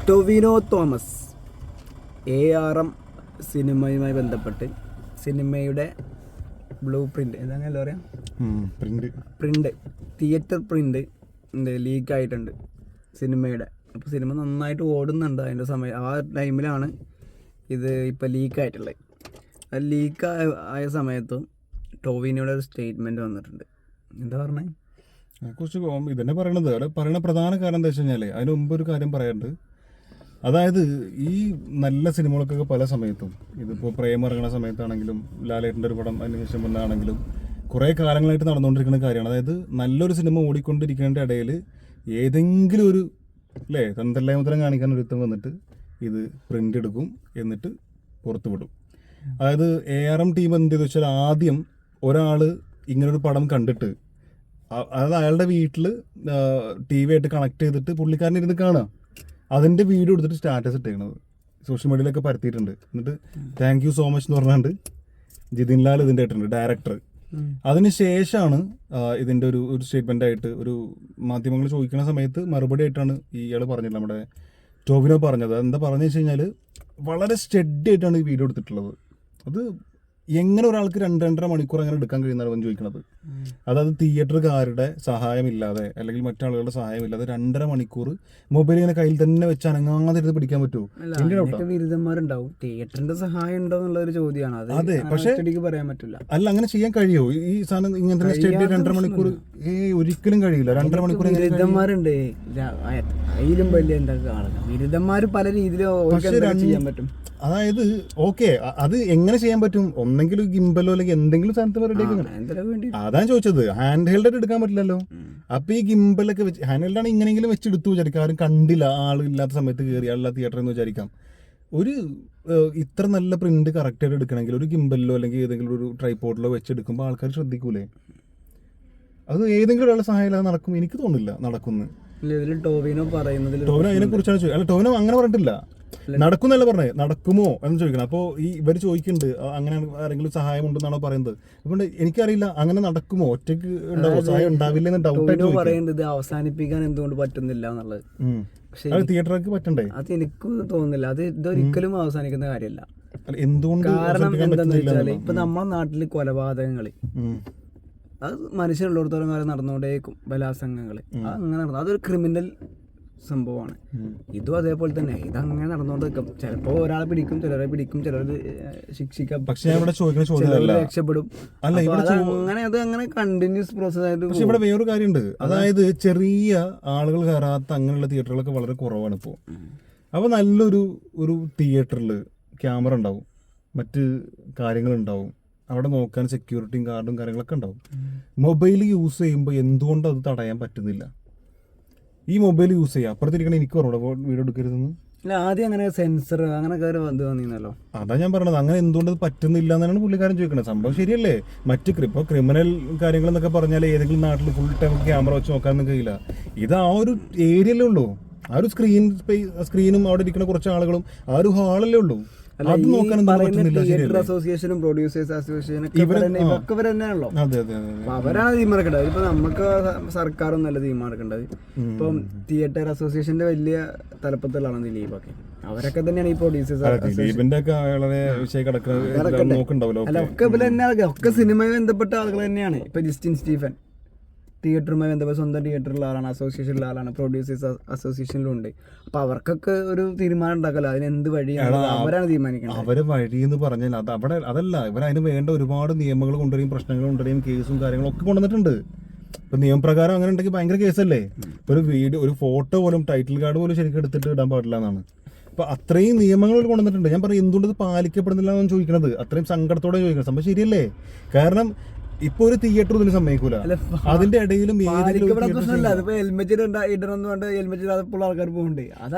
Tovino Thomas ARM സിനിമയുമായി ബന്ധപ്പെട്ട് സിനിമയുടെ ബ്ലൂ പ്രിൻ്റ് എന്താണെന്നല്ലോ പറയാം, പ്രിൻ്റ് തിയേറ്റർ പ്രിൻ്റ് ലീക്കായിട്ടുണ്ട് സിനിമയുടെ. അപ്പോൾ സിനിമ നന്നായിട്ട് ഓടുന്നുണ്ട്. അതിൻ്റെ സമയം ആ ടൈമിലാണ് ഇത് ഇപ്പോൾ ലീക്കായിട്ടുള്ളത്. അത് ലീക്ക് ആയ സമയത്തും ടൊവിനോയുടെ ഒരു സ്റ്റേറ്റ്മെൻറ്റ് വന്നിട്ടുണ്ട്. എന്താ പറഞ്ഞത്? അതിനെക്കുറിച്ച് ഇതന്നെ പറയണത്. അവിടെ പറയുന്ന പ്രധാന കാരണം എന്താ വെച്ച് കഴിഞ്ഞാൽ അതിന് മുമ്പ് ഒരു കാര്യം പറയാറുണ്ട്. അതായത് ഈ നല്ല സിനിമകൾക്കൊക്കെ പല സമയത്തും, ഇതിപ്പോൾ പ്രേമം ഇറങ്ങുന്ന സമയത്താണെങ്കിലും ലാലേട്ടൻ്റെ ഒരു പടം അതിനുശേഷം വന്നാണെങ്കിലും കുറേ കാലങ്ങളായിട്ട് നടന്നുകൊണ്ടിരിക്കുന്ന കാര്യമാണ്. അതായത് നല്ലൊരു സിനിമ ഓടിക്കൊണ്ടിരിക്കേണ്ട ഇടയിൽ ഏതെങ്കിലും ഒരു തന്തല്ലായ്മത്തരം കാണിക്കാൻ ഒരുത്തം വന്നിട്ട് ഇത് പ്രിൻ്റ് എടുക്കും, എന്നിട്ട് പുറത്തു വിടും. അതായത് ARM ടീം എന്ത് വെച്ചാൽ ആദ്യം ഒരാൾ ഇങ്ങനൊരു പടം കണ്ടിട്ട് അതായത് അയാളുടെ വീട്ടിൽ TV ആയിട്ട് കണക്ട് ചെയ്തിട്ട് പുള്ളിക്കാരൻ ഇരുന്ന് കാണുക, അതിൻ്റെ വീഡിയോ എടുത്തിട്ട് സ്റ്റാറ്റസ് ഇട്ടേക്കണത് സോഷ്യൽ മീഡിയയിലൊക്കെ പരത്തിയിട്ടുണ്ട്. എന്നിട്ട് താങ്ക് യു സോ മച്ച് എന്ന് പറഞ്ഞാണ്ട് ജിതിൻ ലാൽ ഇതിൻ്റെ ഇട്ടിട്ടുണ്ട്, ഡയറക്ടർ. അതിനുശേഷമാണ് ഇതിൻ്റെ ഒരു സ്റ്റേറ്റ്മെൻ്റ് ആയിട്ട് ഒരു മാധ്യമങ്ങൾ ചോദിക്കുന്ന സമയത്ത് മറുപടി ആയിട്ടാണ് ഇയാൾ പറഞ്ഞത്, നമ്മുടെ ടൊവിനോ പറഞ്ഞത്. എന്താ പറഞ്ഞു വെച്ച് കഴിഞ്ഞാൽ വളരെ സ്റ്റഡി ആയിട്ടാണ് ഈ വീഡിയോ എടുത്തിട്ടുള്ളത്. അത് എങ്ങനെ ഒരാൾക്ക് 2-2.5 മണിക്കൂർ അങ്ങനെ എടുക്കാൻ കഴിയുന്നതാണ് അവൻ ചോദിക്കുന്നത്. അതായത് തിയേറ്ററുകാരുടെ സഹായമില്ലാതെ അല്ലെങ്കിൽ മറ്റാളുകളുടെ സഹായമില്ലാതെ 2.5 മണിക്കൂർ മൊബൈൽ ഇങ്ങനെ കയ്യിൽ തന്നെ വെച്ച് അനങ്ങാതെ ഇരുന്ന് പിടിക്കാൻ പറ്റുമോ? ബിരുദന്മാരുണ്ടാവും, തിയേറ്ററിന്റെ സഹായം ഉണ്ടോ എന്നുള്ളൊരു ചോദ്യമാണ്. അതെ, പക്ഷേ പറയാൻ പറ്റില്ല. അല്ല, അങ്ങനെ ചെയ്യാൻ കഴിയുമോ ഈ സാധനം? ഇങ്ങനത്തെ സ്റ്റഡി 2.5 മണിക്കൂർ ഒരിക്കലും കഴിയില്ല. 2.5 മണിക്കൂർ ബിരുദന്മാരുണ്ട്, അതിലും വലിയ എന്തൊക്കെ ആളുകൾ ബിരുദന്മാര് പല രീതിയിലും ചെയ്യാൻ പറ്റും. അതായത് ഓക്കെ, അത് എങ്ങനെ ചെയ്യാൻ പറ്റും? ഒന്നെങ്കിലും ഗിംബലോ അല്ലെങ്കിൽ എന്തെങ്കിലും സാധനത്തിന് റെഡിയാക്കി. അതാണ് ചോദിച്ചത്. ഹാൻഡ് ഹെൽഡ് എടുക്കാൻ പറ്റില്ലല്ലോ. അപ്പൊ ഈ ഗിംബലൊക്കെ വെച്ച് ഹാൻഡ് ഹെൽഡാണ് ഇങ്ങനെയെങ്കിലും വെച്ചെടുത്തു വിചാരിക്കാം. ആരും കണ്ടില്ല, ആളില്ലാത്ത സമയത്ത് കയറി ആളില്ലാത്ത തിയേറ്ററിൽ എന്ന് വിചാരിക്കാം. ഒരു ഇത്ര നല്ല പ്രിന്റ് കറക്റ്റായിട്ട് എടുക്കണമെങ്കിൽ ഒരു ഗിംബലിലോ അല്ലെങ്കിൽ ഏതെങ്കിലും ഒരു ട്രൈപോഡിലോ വെച്ചെടുക്കുമ്പോൾ ആൾക്കാർ ശ്രദ്ധിക്കൂലേ? അത് ഏതെങ്കിലും ഒരാളുടെ സഹായം ഇല്ലാതെ നടക്കും? എനിക്ക് തോന്നുന്നില്ല നടക്കുന്നു. ടൊവിനോ അതിനെ കുറിച്ചാണ് ചോദിക്കുന്നത്. അല്ല, ടൊവിനോ അങ്ങനെ പറഞ്ഞിട്ടില്ല. നടക്കുന്നല്ല പറഞ്ഞത്, നടക്കുമോ എന്ന് ചോദിക്കണം. അപ്പോൾ ഈ ഇവർ ചോദിക്കുന്നുണ്ട് അങ്ങനെ ആരെങ്കിലും സഹായം ഉണ്ടെന്നാണോ പറയുന്നത്. അതുകൊണ്ട് എനിക്കറിയില്ല അങ്ങനെ നടക്കുമോ, ഒറ്റയ്ക്ക് ഉണ്ടാവോ, സഹായം ഉണ്ടാവില്ലെന്ന് ഡൗട്ടായിട്ട് പറയുന്നത്. അവസാനിപ്പിക്കാൻ എന്തുകൊണ്ട് പറ്റുന്നില്ല എന്നുള്ളത്. പക്ഷേ തിയേറ്റർക്ക് പറ്റണ്ടേ? അത് എനിക്ക് തോന്നുന്നില്ല. അത് ഇതൊരിക്കലും അവസാനിക്കുന്ന കാര്യമല്ല. എന്തുകൊണ്ട്? കാരണം എന്താന്ന് വെച്ചാല് ഇപ്പൊ നമ്മുടെ നാട്ടില് കൊലപാതകങ്ങള് അത് മനുഷ്യരുള്ളിടത്തോളം കാലം നടന്നുകൊണ്ടേക്കും. ബലാത്സംഗങ്ങള് അങ്ങനെ നടന്നു, അതൊരു ക്രിമിനൽ സംഭവമാണ്. ഇതും അതേപോലെ തന്നെ ഇതങ്ങനെ നടന്നുകൊണ്ട് നിൽക്കും. ചിലപ്പോ ഒരാളെ പിടിക്കും, ചിലരെ പിടിക്കും, ചിലർ ശിക്ഷിക്കാം, പക്ഷേ രക്ഷപ്പെടും. അങ്ങനെ അത് അങ്ങനെ കണ്ടിന്യൂസ് പ്രോസസ് ആയിട്ട്. പക്ഷെ ഇവിടെ വേറൊരു കാര്യമുണ്ട്. അതായത് ചെറിയ ആളുകൾ കയറാത്ത അങ്ങനെയുള്ള തിയേറ്ററുകളൊക്കെ വളരെ കുറവാണ് ഇപ്പോൾ. അപ്പോൾ നല്ലൊരു തിയേറ്ററിൽ ക്യാമറ ഉണ്ടാവും, മറ്റ് കാര്യങ്ങളുണ്ടാവും, അവിടെ നോക്കാൻ സെക്യൂരിറ്റിയും ഗാർഡും കാര്യങ്ങളൊക്കെ ഉണ്ടാവും. മൊബൈൽ യൂസ് ചെയ്യുമ്പോൾ എന്തുകൊണ്ട് അത് തടയാൻ പറ്റുന്നില്ല? ഈ മൊബൈൽ യൂസ് ചെയ്യുക, അപ്പുറത്തിരിക്കണ എനിക്ക് പറഞ്ഞോ വീഡിയോ എടുക്കരുതെന്ന്. ആദ്യം അങ്ങനെ സെൻസർ അങ്ങനെ വന്നിരുന്നല്ലോ. അതാ ഞാൻ പറഞ്ഞത്, അങ്ങനെ എന്തുകൊണ്ട് അത് പറ്റുന്നില്ല എന്നാണ് പുള്ളിക്കാരൻ ചോദിക്കുന്നത്. സംഭവം ശരിയല്ലേ? മറ്റ് ഇപ്പോൾ ക്രിമിനൽ കാര്യങ്ങൾ എന്നൊക്കെ പറഞ്ഞാൽ ഏതെങ്കിലും നാട്ടിൽ ഫുൾ ടൈം ക്യാമറ വെച്ച് നോക്കാനൊന്നും കഴിയില്ല. ഇത് ആ ഒരു ഏരിയയിലേ ഉള്ളൂ, ആ ഒരു സ്ക്രീനും അവിടെ ഇരിക്കുന്ന കുറച്ച് ആളുകളും ആ ഒരു ഹാളല്ലേ ഉള്ളൂ. അത് നോക്കാൻ അസോസിയേഷനും പ്രൊഡ്യൂസേഴ്സ് അസോസിയേഷനും ഇവരൊക്കെ തന്നെയാണല്ലോ. അവരാണ് തീരുമാനിക്കേണ്ടത്. ഇപ്പൊ നമുക്ക് സർക്കാരൊന്നല്ല തീരുമാനിക്കേണ്ടത്. ഇപ്പം തിയേറ്റർ അസോസിയേഷന്റെ വലിയ തലപ്പത്തുള്ളതാണ് ദിലീപൊക്കെ. അവരൊക്കെ തന്നെയാണ് ഈ പ്രൊഡ്യൂസേഴ്സ്. അല്ല, ഒക്കെ സിനിമയുമായി ബന്ധപ്പെട്ട ആളുകൾ തന്നെയാണ്. ഇപ്പൊ ജസ്റ്റിൻ സ്റ്റീഫൻ തിയേറ്ററുമായി ബന്ധപ്പെട്ട് സ്വന്തം തിയേറ്ററിലുള്ള ആളാണ്, അസോസിയേഷനിലുള്ള ആളാണ്, പ്രൊഡ്യൂസേഴ്സ് അസോസിയേഷനിലും ഉണ്ട്. അപ്പൊ അവർക്കൊക്കെ ഒരു തീരുമാനം ഉണ്ടാക്കല്ലോ, അതിന് എന്ത് വഴിയാണ് അവരാണ് തീരുമാനിക്കുന്നത്. അവരെ വഴി എന്ന് പറഞ്ഞാൽ അതല്ല, ഇവരതിന് വേണ്ട ഒരുപാട് നിയമങ്ങൾ കൊണ്ടുവരികയും പ്രശ്നങ്ങൾ കൊണ്ടുവരികയും കേസും കാര്യങ്ങളും ഒക്കെ കൊണ്ടുവന്നിട്ടുണ്ട്. ഇപ്പൊ നിയമപ്രകാരം അങ്ങനെ ഉണ്ടെങ്കിൽ ഭയങ്കര കേസല്ലേ? ഇപ്പൊ ഒരു ഫോട്ടോ പോലും ടൈറ്റിൽ കാർഡ് പോലും ശരിക്കും എടുത്തിട്ട് ഇടാൻ പാടില്ല എന്നാണ്. അപ്പൊ അത്രയും നിയമങ്ങൾ കൊണ്ടുവന്നിട്ടുണ്ട്. ഞാൻ പറയും എന്തുകൊണ്ട് ഇത് പാലിക്കപ്പെടുന്നില്ല എന്നാണ് ചോദിക്കുന്നത്. അത്രയും സങ്കടത്തോടെ ചോദിക്കുന്നത്. സംഭവം ശരിയല്ലേ? കാരണം ഇപ്പൊ ഒരു തിയേറ്റർ ഇതിന് സമ്മതിക്കൂല. അതിന്റെ ഇടയിലും ഹെൽമെറ്റ് ഇടണമെന്ന് പറഞ്ഞാൽ ഹെൽമെറ്റ് ഇടാതെ ആൾക്കാർ പോകുന്നുണ്ട്.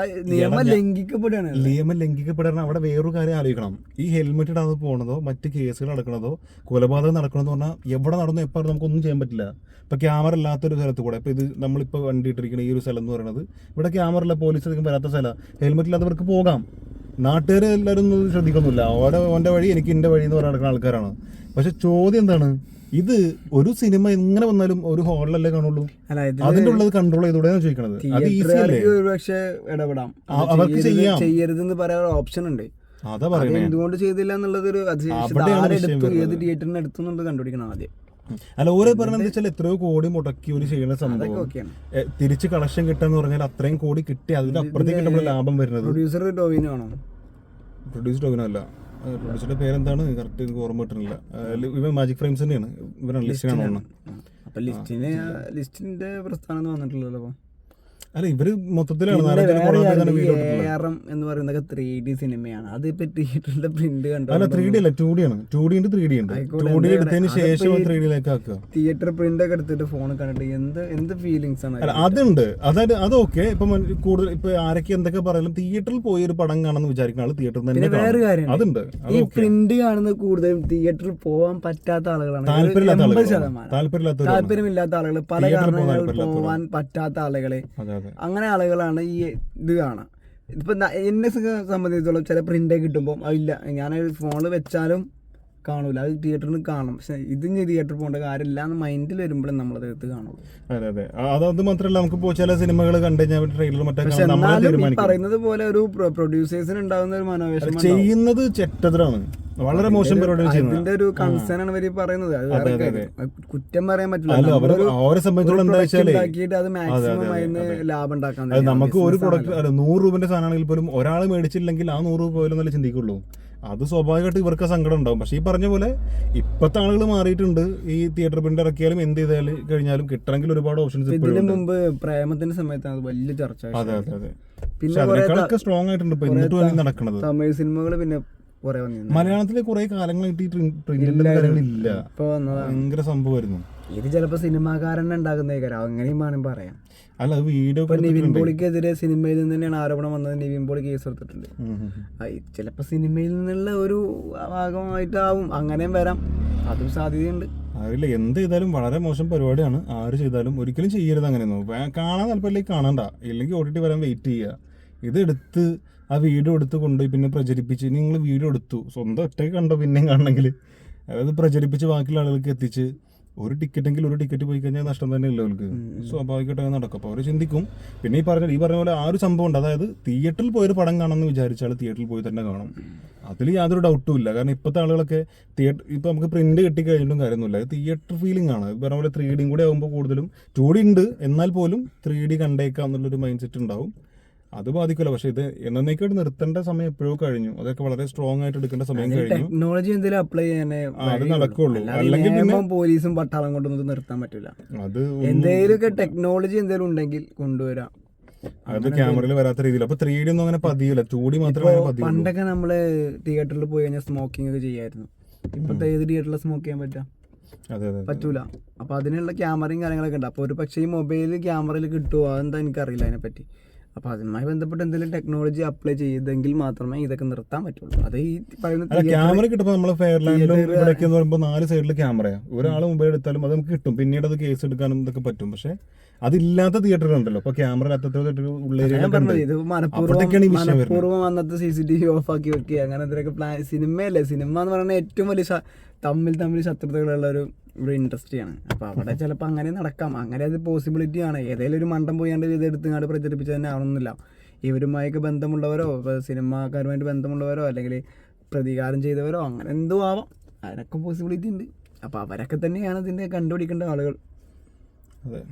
നിയമം ലംഘിക്കപ്പെടാൻ അവിടെ വേറൊരു കാര്യം ആലോചിക്കണം. ഈ ഹെൽമെറ്റ് ഇടാതെ പോകണതോ മറ്റ് കേസുകൾ നടക്കണതോ കൊലപാതകം നടക്കണമെന്ന് പറഞ്ഞാൽ എവിടെ നടന്നു എപ്പോൾ നമുക്കൊന്നും ചെയ്യാൻ പറ്റില്ല. ഇപ്പൊ ക്യാമറ ഇല്ലാത്തൊരു സ്ഥലത്ത് കൂടെ, ഇപ്പൊ ഇത് നമ്മളിപ്പോൾ വണ്ടി ഇട്ടിരിക്കുന്ന ഈ ഒരു സ്ഥലം എന്ന് പറയുന്നത് ഇവിടെ ക്യാമറ ഇല്ല, പോലീസ് അധികം വരാത്ത സ്ഥലം, ഹെൽമെറ്റ് ഇല്ലാത്തവർക്ക് പോകാം. നാട്ടുകാർ എല്ലാവരും ഒന്നും ശ്രദ്ധിക്കുന്നില്ല. ഓൻ്റെ വഴി എനിക്ക് എൻ്റെ വഴി എന്ന് പറഞ്ഞ് നടക്കുന്ന ആൾക്കാരാണ്. പക്ഷെ ചോദ്യം എന്താണ്? ഇത് ഒരു സിനിമ എങ്ങനെ വന്നാലും ഒരു ഹാളിലല്ലേ കാണുള്ളൂ, അതിന്റെ ഉള്ളത് കൺട്രോൾ ചെയ്തൂടെയാണ് ചോദിക്കണത്. അത് ഈസി അല്ലേ, പക്ഷേ ഇടപെടാം, അവർക്ക് ചെയ്യാം, ചെയ്യരുതെന്ന് പറയാൻ ഓപ്ഷൻ ഉണ്ട്. അതാ പറയുന്നത്. എന്തുകൊണ്ട് ചെയ്തില്ല എന്നുള്ളത് ഒരു ഏത് തിയേറ്ററിന് എടുത്തുന്നുണ്ട് കണ്ടുപിടിക്കണം ആദ്യം. അല്ല, ഓരോ പറഞ്ഞത് വെച്ചാൽ എത്രയോ കോടി മുടക്കി ഒരു ചെയ്യുന്ന സംഭവം തിരിച്ച് കളക്ഷൻ കിട്ടാന്ന് പറഞ്ഞാൽ അത്രയും കോടി കിട്ടി അതിന്റെ അപ്പുറത്തേക്ക് നമ്മൾ ലാഭം വരുന്നത്. പ്രൊഡ്യൂസർ ടോവിനോ ആണോ? പ്രൊഡ്യൂസർ ടോവിനോ അല്ല, പ്രൊഡ്യൂസറുടെ പേരെന്താണ് കറക്റ്റ് എനിക്ക് ഓർമ്മ കിട്ടുന്നില്ല. ഇവൻ മാജിക് ഫ്രെയിംസ് തന്നെയാണ്, ഇവരാണ് ലിസ്റ്റിനാണ്. അപ്പൊ ലിസ്റ്റിന്റെ പ്രസ്ഥാനം വന്നിട്ടുള്ളല്ലോ. അല്ല, ഇവര് മൊത്തത്തിലാണ് എന്ന് പറയുന്നത് 3D സിനിമയാണ്. അത് ഇപ്പൊ തിയേറ്ററിന്റെ പ്രിന്റ് കണ്ടോ? അല്ല, 3D അല്ല, 2D ആണ്. 2D ഉണ്ട് 3D ഉണ്ട്. 2D എടുത്തതിന് ശേഷം 3Dയിലേക്ക് ആക്കുക. തിയേറ്റർ പ്രിന്റ് ഒക്കെ എടുത്തിട്ട് ഫോൺ കണ്ടിട്ട് എന്ത് ഫീലിങ്സ് ആണ്. അല്ല, അതുണ്ട്, അതായത് അതൊക്കെ ഇപ്പൊ കൂടുതൽ ഇപ്പൊ ആരൊക്കെ എന്തൊക്കെ പറയാലും തിയേറ്ററിൽ പോയി ഒരു പടം കാണാന്ന് വിചാരിക്കുന്ന ആള് തിയേറ്ററിൽ തന്നെ. വേറെ കാര്യം, അതുണ്ട്, ഈ പ്രിന്റ് കാണുന്നത് കൂടുതലും തിയേറ്ററിൽ പോകാൻ പറ്റാത്ത ആളുകളാണ്. താല്പര്യമില്ലാത്ത ആളുകൾ, പല കാരണങ്ങൾ പോവാൻ പറ്റാത്ത ആളുകളെ, അങ്ങനെ ആളുകളാണ് ഈ ഇത് കാണാം. ഇപ്പൊ എന്നെ സംബന്ധിച്ചിടത്തോളം ചില പ്രിന്റ് കിട്ടുമ്പോൾ അതില്ല, ഞാൻ ഫോണിൽ വെച്ചാലും കാണൂല, അത് തിയേറ്ററിൽ കാണും. പക്ഷെ ഇത് തിയേറ്ററിൽ പോകേണ്ട കാര്യമില്ല എന്ന് മൈൻഡിൽ വരുമ്പോഴും നമ്മളത് എടുത്ത് കാണുള്ളൂ. അതെ അതെ, അത് മാത്രമല്ല നമുക്ക് ചില സിനിമകൾ കണ്ടു കഴിഞ്ഞാൽ ട്രെയിലർ പറയുന്നത് പോലെ ഒരു പ്രൊഡ്യൂസേഴ്സിന് ഉണ്ടാകുന്ന ഒരു മനോവേശം ചെയ്യുന്നത് ചെറ്റതരാണ്, വളരെ മോശം പരിപാടി. ഇതിന്റെ ഒരു കൺസേൺ ആണ് ഇവര് പറയുന്നത്. കുറ്റം പറയാൻ പറ്റില്ല. അവരെ സംബന്ധിച്ചോളം എന്താ വെച്ചാൽ അത് മാക്സിമം അതിന് ലാഭം ഉണ്ടാക്കാൻ നമുക്ക് ഒരു പ്രൊഡക്റ്റ് 100 രൂപന്റെ സാധനമാണെങ്കിൽ പോലും ഒരാൾ മേടിച്ചില്ലെങ്കിൽ ആ 100 രൂപ പോലും നല്ല ചിന്തിക്കുള്ളൂ. അത് സ്വാഭാവികമായിട്ട് ഇവർക്ക് സങ്കടം ഉണ്ടാവും. പക്ഷെ ഈ പറഞ്ഞ പോലെ ഇപ്പത്തെ ആളുകൾ മാറിയിട്ടുണ്ട്. ഈ തിയേറ്റർ പ്രിന്റ് ഇറക്കിയാലും എന്ത് ചെയ്താലും കഴിഞ്ഞാലും കിട്ടണമെങ്കിൽ ഒരുപാട് ഓപ്ഷൻസ്. ഇതിനു മുമ്പ് പ്രേമത്തിന്റെ സമയത്താണ് വലിയ ചർച്ച. അതെ അതെ അതെ, പിന്നെ അതിനേക്കാളൊക്കെ സ്ട്രോങ് ആയിട്ടുണ്ട് ഇപ്പൊ എന്നിട്ട് നടക്കുന്നത്. തമിഴ് സിനിമകൾ പിന്നെ മലയാളത്തിലെ കുറെ കാലങ്ങളായിട്ട് പ്രിന്റിന്റെ കാര്യങ്ങളില്ല, ഭയങ്കര സംഭവമായിരുന്നു. ഇത് ചിലപ്പോ സിനിമാകാരനെ ഉണ്ടാകുന്നേക്കാരം, അങ്ങനെയും വേണം പറയാം. അല്ല, വീഡിയോ നിവിൻ പോളിക്കെതിരെ സിനിമയിൽ നിന്ന് തന്നെയാണ് ആരോപണം വന്നത്. നിവിൻ പോളി കേസ് എടുത്തിട്ടുണ്ട്. ചിലപ്പോ സിനിമയിൽ നിന്നുള്ള ഒരു ഭാഗമായിട്ടാവും, അങ്ങനെയും വരാം, അതും സാധ്യതയുണ്ട്. അറിയില്ല, എന്ത് ചെയ്താലും വളരെ മോശം പരിപാടിയാണ്. ആര് ചെയ്താലും ഒരിക്കലും ചെയ്യരുത്. അങ്ങനെയൊന്നും കാണാൻ താല്പര്യമില്ലെങ്കിൽ കാണണ്ട, ഇല്ലെങ്കിൽ OTT വരാൻ വെയിറ്റ് ചെയ്യുക. ഇതെടുത്ത് ആ വീഡിയോ എടുത്ത് കൊണ്ടുപോയി പിന്നെ പ്രചരിപ്പിച്ച്, നിങ്ങൾ വീഡിയോ എടുത്തു സ്വന്തം ഒറ്റയ്ക്ക് കണ്ടോ പിന്നെയും കാണണമെങ്കിൽ, അതായത് പ്രചരിപ്പിച്ച് ബാക്കിയുള്ള ആളുകൾക്ക് എത്തിച്ച് ഒരു ടിക്കറ്റ് പോയി കഴിഞ്ഞാൽ നഷ്ടം തന്നെ ഇല്ല അവർക്ക്. സ്വാഭാവികമായിട്ട് അങ്ങനെ നടക്കും. അപ്പോൾ അവർ ചിന്തിക്കും. പിന്നെ ഈ പറഞ്ഞ പോലെ ആ ഒരു സംഭവം ഉണ്ട്, അതായത് തിയേറ്ററിൽ പോയൊരു പടം കാണണമെന്ന് വിചാരിച്ചാൽ തിയേറ്ററിൽ പോയി തന്നെ കാണും. അതിൽ യാതൊരു ഡൗട്ടും ഇല്ല. കാരണം ഇപ്പോഴത്തെ ആളുകളൊക്കെ ഇപ്പം നമുക്ക് പ്രിന്റ് കിട്ടി കഴിഞ്ഞിട്ടും കാര്യമൊന്നുമില്ല, തിയേറ്റർ ഫീലിംഗ് ആണ്. പറഞ്ഞ പോലെ 3D കൂടെ ആകുമ്പോൾ കൂടുതലും 2D ഉണ്ട്, എന്നാൽ പോലും 3D കണ്ടേക്കാം എന്നുള്ളൊരു മൈൻഡ് സെറ്റ് ഉണ്ടാവും. അത് ബാധിക്കില്ല. പക്ഷെ ഇത് എന്നേക്കായിട്ട് നിർത്തേണ്ട സമയം എപ്പോഴും കഴിഞ്ഞു. അതൊക്കെ വളരെ സ്ട്രോങ് ആയിട്ട് എടുക്കേണ്ട സമയം കഴിഞ്ഞു. ടെക്നോളജി എന്തെങ്കിലും അപ്ലൈ ചെയ്യാനേ അത് നടക്കുള്ളൂ. അല്ലെങ്കിൽ പിന്നെ പോലീസും പട്ടാളം കൊണ്ടൊന്നും നിർത്താൻ പറ്റില്ല. അത് എന്തെങ്കിലുമൊക്കെ ടെക്നോളജി എന്തെങ്കിലും ഉണ്ടെങ്കിൽ കൊണ്ടുവരാം. അത് ക്യാമറയിൽ വരാത്ത രീതിയിൽ. അപ്പൊ 3D ഒന്നും അങ്ങനെ പതിയില്ല, 2D മാത്രമേ പതിയുള്ളൂ. പണ്ടൊക്കെ നമ്മള് തിയേറ്ററിൽ പോയി കഴിഞ്ഞാൽ സ്മോക്കിംഗ് ഒക്കെ ചെയ്യായിരുന്നു. ഇപ്പത്തെ ഏത് തിയേറ്ററിൽ സ്മോക്ക് ചെയ്യാൻ പറ്റാം? പറ്റൂല. അപ്പൊ അതിനുള്ള ക്യാമറയും കാര്യങ്ങളൊക്കെ ഉണ്ട്. അപ്പൊ ഒരു പക്ഷേ ഈ മൊബൈൽ ക്യാമറയിൽ കിട്ടുമോ അതെന്താ എനിക്കറിയില്ല അതിനെപ്പറ്റി. അപ്പൊ അതുമായി ബന്ധപ്പെട്ട് എന്തെങ്കിലും ടെക്നോളജി അപ്ലൈ ചെയ്തെങ്കിൽ മാത്രമേ ഇതൊക്കെ നിർത്താൻ പറ്റുള്ളൂ. അത് ഈ പറയുന്ന ക്യാമറ കിട്ടുമ്പോൾ നമ്മള് ഫെയർലാൻഡിലും ഇവിടെയൊക്കെ എന്ന് പറയുമ്പോൾ 4 സൈഡിൽ ക്യാമറയാണ്. ഒരാൾ മൊബൈൽ എടുത്താലും അത് നമുക്ക് കിട്ടും, പിന്നീട് അത് കേസ് എടുക്കാനും ഇതൊക്കെ പറ്റും. പക്ഷെ അതില്ലാത്ത തിയേറ്റർ ഉണ്ടല്ലോ, അപ്പൊ ക്യാമറ മനഃപൂർവ്വം അന്നത്തെ CCTV ഓഫ് ആക്കി വെക്കുക, അങ്ങനെ എന്തൊക്കെ പ്ലാൻ. സിനിമയല്ലേ, സിനിമ എന്ന് പറയുന്നത് ഏറ്റവും വലിയ തമ്മിൽ ശത്രുതകളുള്ള ഒരു ഇൻഡസ്ട്രിയാണ്. അപ്പൊ അവിടെ ചിലപ്പോൾ അങ്ങനെ നടക്കാം, അങ്ങനെ അത് പോസിബിലിറ്റി ആണ്. ഏതെങ്കിലും ഒരു മണ്ടം പോയാണ്ട് ഇത് എടുത്തുകൊണ്ട് പ്രചരിപ്പിച്ച് തന്നെ ആവണമെന്നില്ല. ഇവരുമായൊക്കെ ബന്ധമുള്ളവരോ സിനിമാക്കാരുമായിട്ട് ബന്ധമുള്ളവരോ അല്ലെങ്കിൽ പ്രതികാരം ചെയ്തവരോ അങ്ങനെ എന്തോ ആവാം, അതിനൊക്കെ പോസിബിലിറ്റി ഉണ്ട്. അപ്പൊ അവരൊക്കെ തന്നെയാണ് ഇതിന്റെ കണ്ടുപിടിക്കേണ്ട ആളുകൾ. അതെ.